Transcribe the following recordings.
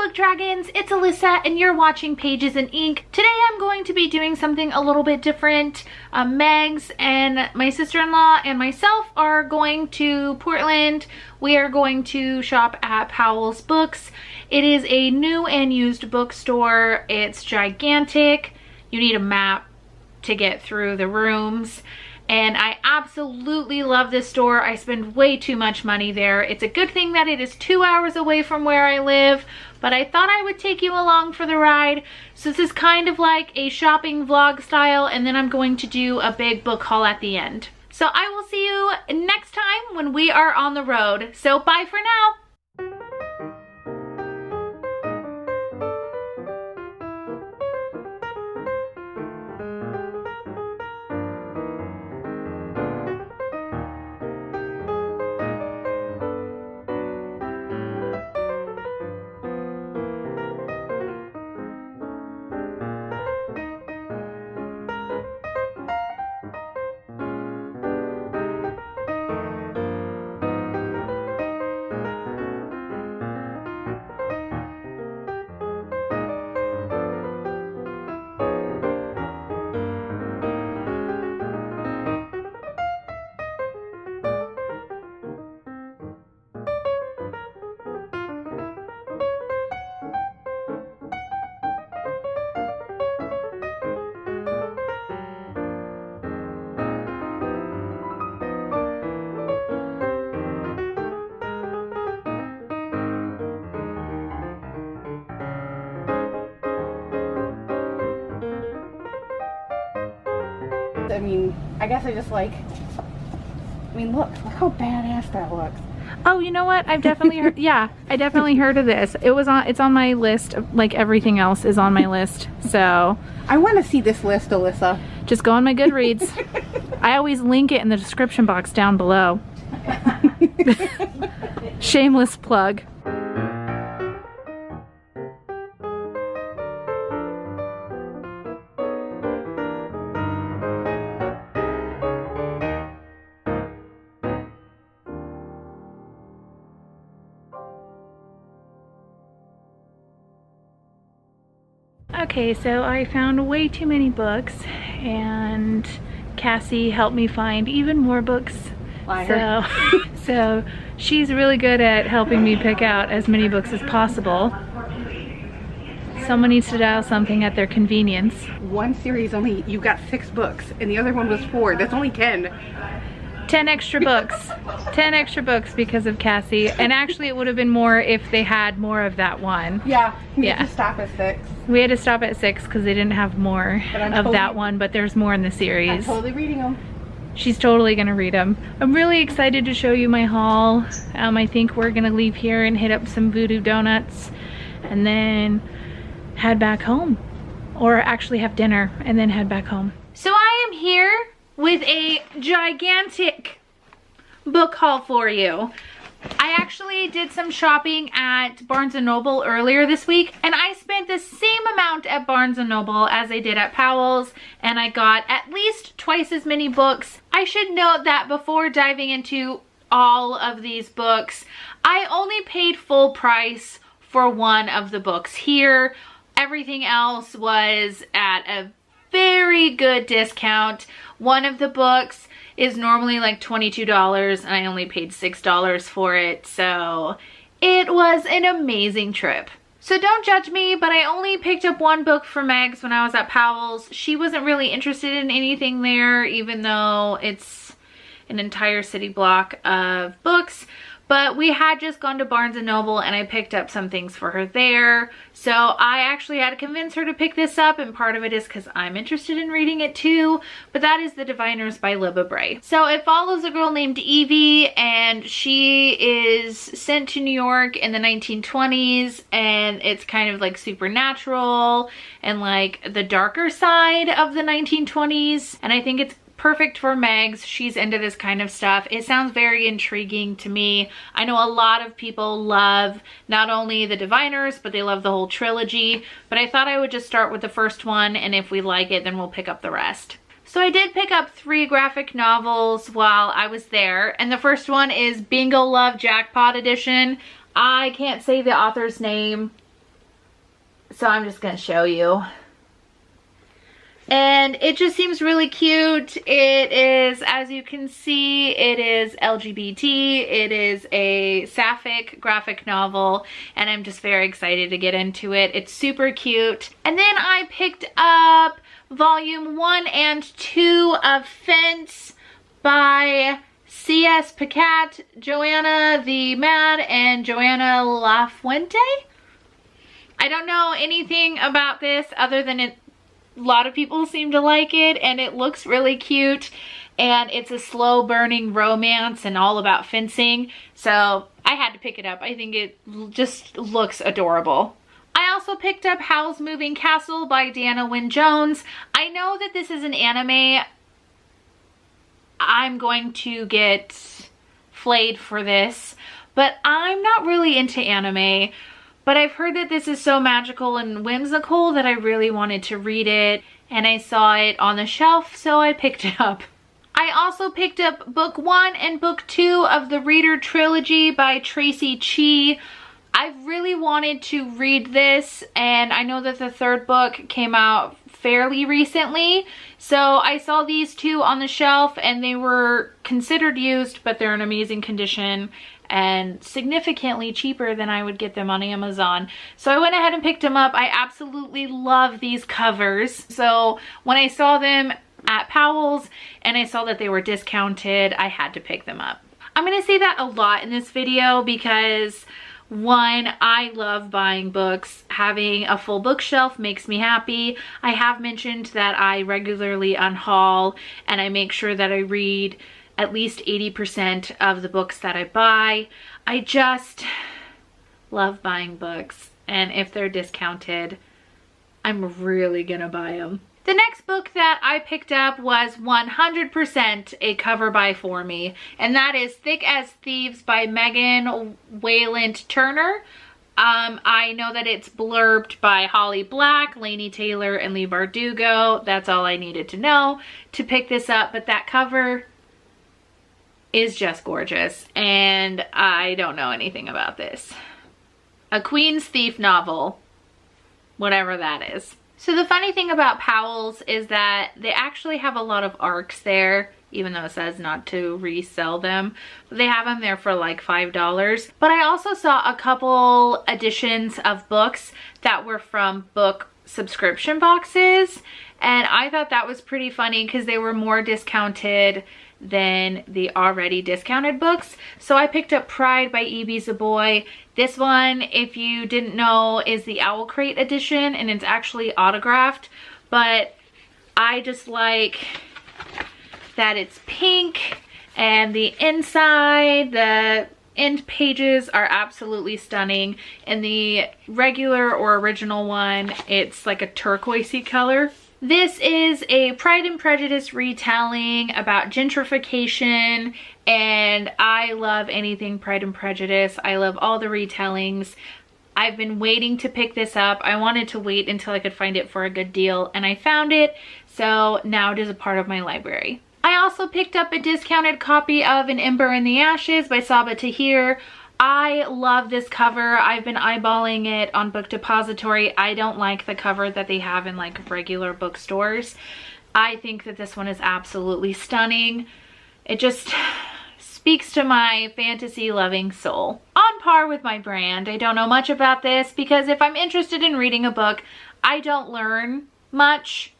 Book Dragons, it's Alyssa and you're watching Pages in Ink. Today I'm going to be doing something a little bit different. Megs and my sister-in-law and myself are going to Portland. We are going to shop at Powell's Books. It is a new and used bookstore. It's gigantic. You need a map to get through the rooms. And I absolutely love this store. I spend way too much money there. It's a good thing that it is 2 hours away from where I live, but I thought I would take you along for the ride. So this is kind of like a shopping vlog style, and then I'm going to do a big book haul at the end. So I will see you next time when we are on the road. So bye for now. I mean, I guess I just like, look how badass that looks. Oh, you know what? I've definitely heard, yeah, I definitely heard of this. It's on my list, like everything else is on my list, so. I want to see this list, Alyssa. Just go on my Goodreads. I always link it in the description box down below. Shameless plug. Okay, so I found way too many books, and Cassie helped me find even more books. Liar. So she's really good at helping me pick out as many books as possible. Someone needs to dial something at their convenience. One series only, you got 6 books, and the other one was 4. That's only 10. 10 extra books. 10 extra books because of Cassie. And actually it would have been more if they had more of that one. Yeah, we had to stop at 6. We had to stop at 6 because they didn't have more of that one, but there's more in the series. I'm totally reading them. She's totally gonna read them. I'm really excited to show you my haul. I think we're gonna leave here and hit up some Voodoo Donuts and then head back home. Or actually have dinner and then head back home. So I am here with a gigantic book haul for you. I actually did some shopping at Barnes & Noble earlier this week, and I spent the same amount at Barnes & Noble as I did at Powell's, and I got at least twice as many books. I should note that before diving into all of these books, I only paid full price for one of the books here. Everything else was at a very good discount. One of the books is normally like $22 and I only paid $6 for it, so it was an amazing trip. So don't judge me, but I only picked up one book for Megs when I was at Powell's. She wasn't really interested in anything there, even though it's an entire city block of books. But we had just gone to Barnes & Noble and I picked up some things for her there. So I actually had to convince her to pick this up, and part of it is because I'm interested in reading it too. But that is The Diviners by Libba Bray. So it follows a girl named Evie, and she is sent to New York in the 1920s, and it's kind of like supernatural and like the darker side of the 1920s. And I think it's perfect for Megs. She's into this kind of stuff. It sounds very intriguing to me. I know a lot of people love not only The Diviners, but they love the whole trilogy. But I thought I would just start with the first one, and if we like it, then we'll pick up the rest. So I did pick up 3 graphic novels while I was there, and the first one is Bingo Love Jackpot Edition. I can't say the author's name. so I'm just gonna show you. And it just seems really cute. It is, as you can see, it is LGBT. It is a sapphic graphic novel, and I'm just very excited to get into it. It's super cute. And then I picked up volume 1 and 2 of Fence by C.S. Pacat, Joanna the Mad, and Joanna Lafuente. I don't know anything about this other than a lot of people seem to like it, and it looks really cute, and it's a slow burning romance and all about fencing, so I had to pick it up. I think it just looks adorable. I also picked up Howl's Moving Castle by Deanna Wynne Jones. I know that this is an anime. I'm going to get flayed for this, but I'm not really into anime. But I've heard that this is so magical and whimsical that I really wanted to read it, and I saw it on the shelf, so I picked it up. I also picked up book 1 and book 2 of the Reader Trilogy by Tracy Chee. I've really wanted to read this, and I know that the 3rd book came out fairly recently, so I saw these 2 on the shelf, and they were considered used, but they're in amazing condition and significantly cheaper than I would get them on Amazon. So I went ahead and picked them up. I absolutely love these covers. So when I saw them at Powell's and I saw that they were discounted, I had to pick them up. I'm gonna say that a lot in this video because, one, I love buying books. Having a full bookshelf makes me happy. I have mentioned that I regularly unhaul and I make sure that I read at least 80% of the books that I buy. I just love buying books, and if they're discounted, I'm really gonna buy them. The next book that I picked up was 100% a cover buy for me, and that is Thick as Thieves by Megan Wayland Turner. I know that it's blurbed by Holly Black, Laini Taylor, and Leigh Bardugo. That's all I needed to know to pick this up, but that cover is just gorgeous, and I don't know anything about this. A Queen's Thief novel, whatever that is. So the funny thing about Powell's is that they actually have a lot of ARCs there, even though it says not to resell them. They have them there for like $5. But I also saw a couple editions of books that were from book subscription boxes, and I thought that was pretty funny because they were more discounted than the already discounted books. So I picked up Pride by E.B. Zaboy. This one, if you didn't know, is the Owl Crate edition, and it's actually autographed, but I just like that it's pink, and the inside, the end pages are absolutely stunning. In the regular or original one, it's like a turquoisey color. This is a Pride and Prejudice retelling about gentrification, and I love anything Pride and Prejudice. I love all the retellings. I've been waiting to pick this up. I wanted to wait until I could find it for a good deal, and I found it, so now it is a part of my library. I also picked up a discounted copy of An Ember in the Ashes by Sabaa Tahir. I love this cover. I've been eyeballing it on Book Depository. I don't like the cover that they have in like regular bookstores. I think that this one is absolutely stunning. It just speaks to my fantasy loving soul. On par with my brand. I don't know much about this because if I'm interested in reading a book, I don't learn much.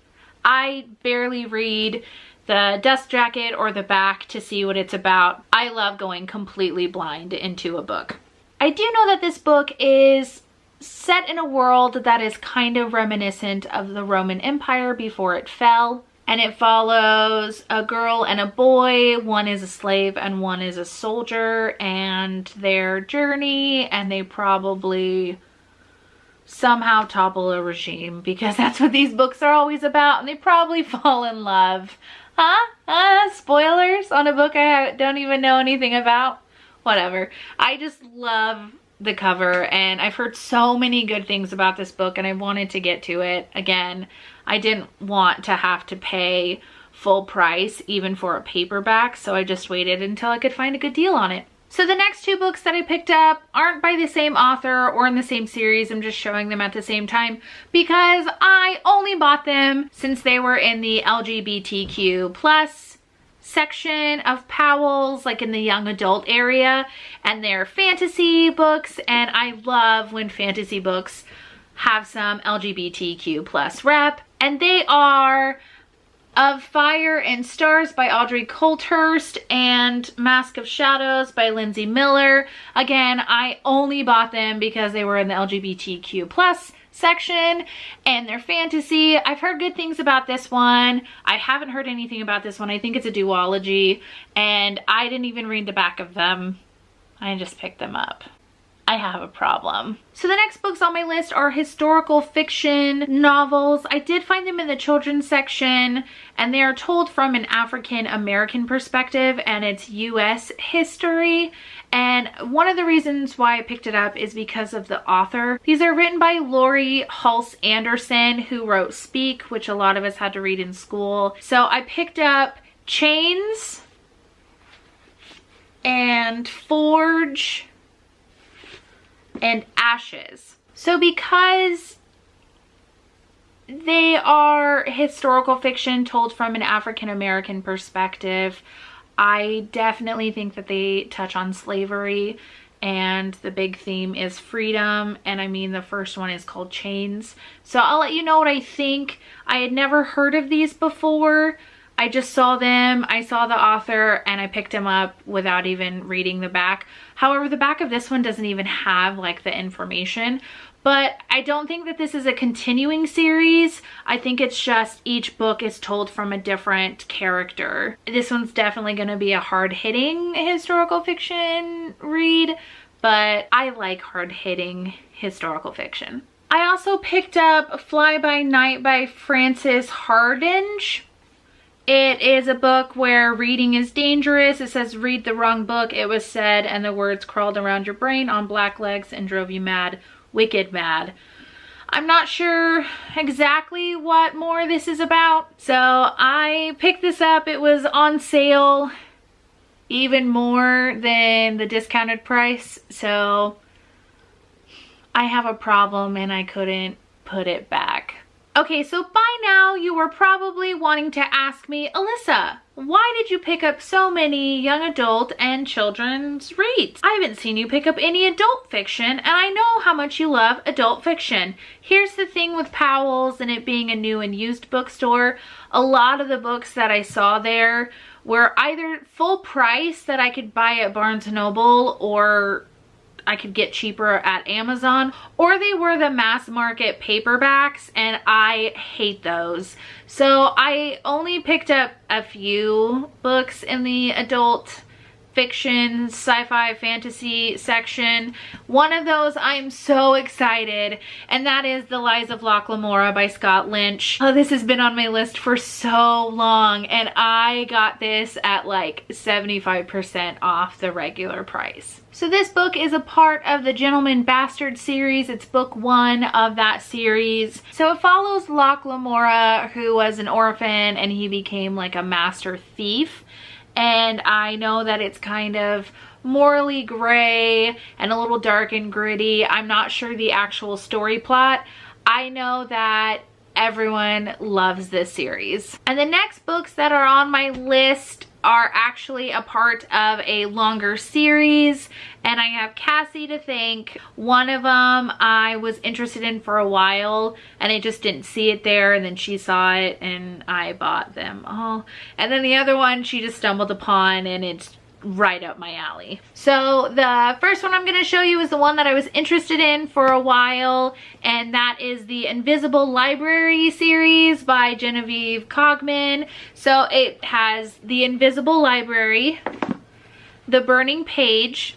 I barely read the dust jacket or the back to see what it's about. I love going completely blind into a book. I do know that this book is set in a world that is kind of reminiscent of the Roman Empire before it fell, and it follows a girl and a boy. One is a slave and one is a soldier, and their journey, and they probably somehow topple a regime because that's what these books are always about, and they probably fall in love. Spoilers on a book I don't even know anything about. Whatever. I just love the cover, and I've heard so many good things about this book, and I wanted to get to it. Again, I didn't want to have to pay full price even for a paperback, so I just waited until I could find a good deal on it. So the next two books that I picked up aren't by the same author or in the same series. I'm just showing them at the same time because I only bought them since they were in the LGBTQ plus section of Powell's, like in the young adult area, and they're fantasy books, and I love when fantasy books have some LGBTQ plus rep. And they are Of Fire and Stars by Audrey Coulthurst and Mask of Shadows by Lindsay Miller. Again, I only bought them because they were in the LGBTQ plus section and they're fantasy. I've heard good things about this one. I haven't heard anything about this one. I think it's a duology and I didn't even read the back of them. I just picked them up. I have a problem. So the next books on my list are historical fiction novels. I did find them in the children's section and they are told from an African American perspective and it's US history. And one of the reasons why I picked it up is because of the author. These are written by Laurie Halse Anderson, who wrote Speak, which a lot of us had to read in school. So I picked up Chains and Forge and Ashes. So because they are historical fiction told from an African American perspective, I definitely think that they touch on slavery and the big theme is freedom. And I mean, the first one is called Chains. So I'll let you know what I think. I had never heard of these before. I just saw them, I saw the author, and I picked them up without even reading the back. However, the back of this one doesn't even have like the information. But I don't think that this is a continuing series. I think it's just each book is told from a different character. This one's definitely going to be a hard-hitting historical fiction read, but I like hard-hitting historical fiction. I also picked up Fly By Night by Frances Hardinge. It is a book where reading is dangerous. It says read the wrong book, it was said, and the words crawled around your brain on black legs and drove you mad, wicked mad. I'm not sure exactly what more this is about, so I picked this up. It was on sale even more than the discounted price, so I have a problem and I couldn't put it back. Okay, so by now you were probably wanting to ask me, Alyssa, why did you pick up so many young adult and children's reads? I haven't seen you pick up any adult fiction, and I know how much you love adult fiction. Here's the thing with Powell's and it being a new and used bookstore. A lot of the books that I saw there were either full price that I could buy at Barnes & Noble or I could get cheaper at Amazon, or they were the mass market paperbacks and I hate those. So I only picked up a few books in the adult fiction, sci-fi, fantasy section. One of those I'm so excited, and that is The Lies of Locke Lamora by Scott Lynch. Oh, this has been on my list for so long, and I got this at like 75% off the regular price. So this book is a part of the Gentleman Bastard series. It's book 1 of that series. So it follows Locke Lamora, who was an orphan and he became like a master thief. And I know that it's kind of morally gray and a little dark and gritty. I'm not sure the actual story plot. I know that everyone loves this series. And the next books that are on my list are actually a part of a longer series, and I have Cassie to thank. One of them I was interested in for a while and I just didn't see it there, and then she saw it and I bought them all. And then the other one she just stumbled upon and it's right up my alley. So the first one I'm going to show you is the one that I was interested in for a while, and that is the Invisible Library series by Genevieve Cogman. So it has The Invisible Library, The Burning Page,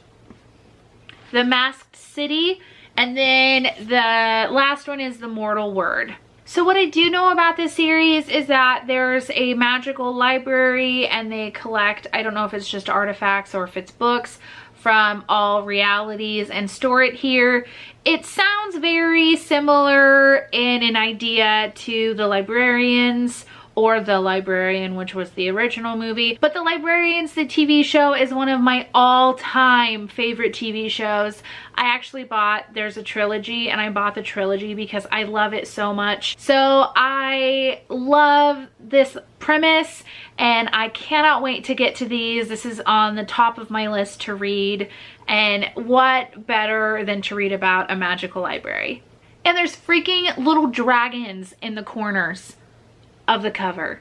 The Masked City, and then the last one is The Mortal Word. So what I do know about this series is that there's a magical library and they collect, I don't know if it's just artifacts or if it's books from all realities and store it here. It sounds very similar in an idea to The Librarians or The Librarian, which was the original movie. But The Librarians, the TV show, is one of my all-time favorite TV shows. I actually there's a trilogy, and I bought the trilogy because I love it so much. So I love this premise, and I cannot wait to get to these. This is on the top of my list to read, and what better than to read about a magical library. And there's freaking little dragons in the corners of the cover.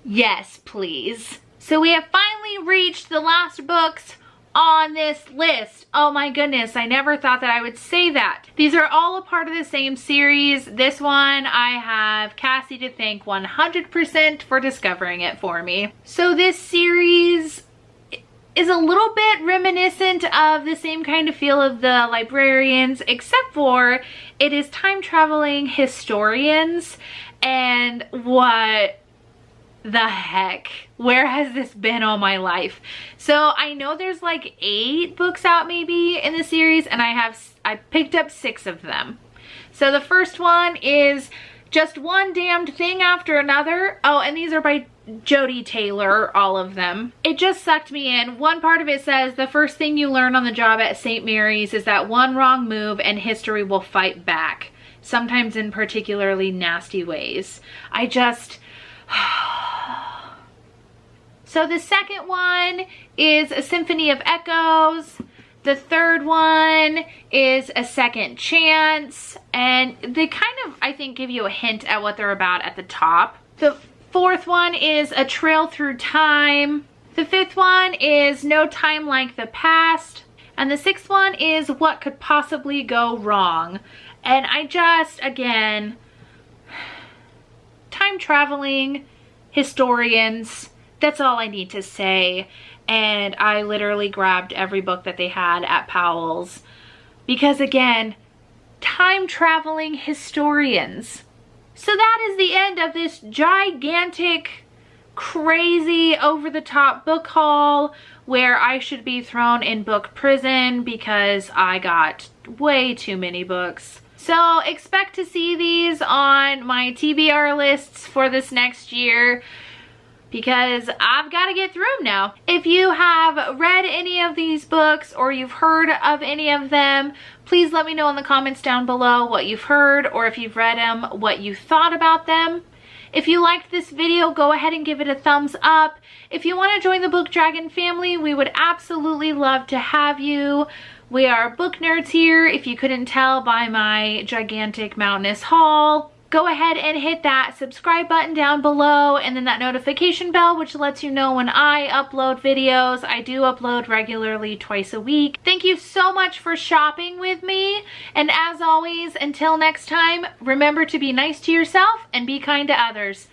Yes, please. So we have finally reached the last books on this list. Oh my goodness, I never thought that I would say that. These are all a part of the same series. This one I have Cassie to thank 100% for discovering it for me. So this series is a little bit reminiscent of the same kind of feel of The Librarians, except for it is time traveling historians. And what the heck? Where has this been all my life? So I know there's like 8 books out maybe in the series, and I picked up 6 of them. So the first one is Just One Damned Thing After Another. Oh, and these are by Jodi Taylor, all of them. It just sucked me in. One part of it says, the first thing you learn on the job at St. Mary's is that one wrong move and history will fight back, sometimes in particularly nasty ways. I just... So the second one is A Symphony of Echoes. The third one is A Second Chance. And they kind of, I think, give you a hint at what they're about at the top. The fourth one is A Trail Through Time. The fifth one is No Time Like the Past. And the sixth one is What Could Possibly Go Wrong. And I just, again, time traveling historians, that's all I need to say. And I literally grabbed every book that they had at Powell's because, again, time traveling historians. So that is the end of this gigantic, crazy, over-the-top book haul where I should be thrown in book prison because I got way too many books. So expect to see these on my TBR lists for this next year because I've got to get through them now. If you have read any of these books or you've heard of any of them, please let me know in the comments down below what you've heard, or if you've read them, what you thought about them. If you liked this video, go ahead and give it a thumbs up. If you want to join the Book Dragon family, we would absolutely love to have you. We are book nerds here, if you couldn't tell by my gigantic mountainous haul. Go ahead and hit that subscribe button down below, and then that notification bell, which lets you know when I upload videos. I do upload regularly twice a week. Thank you so much for shopping with me. And as always, until next time, remember to be nice to yourself and be kind to others.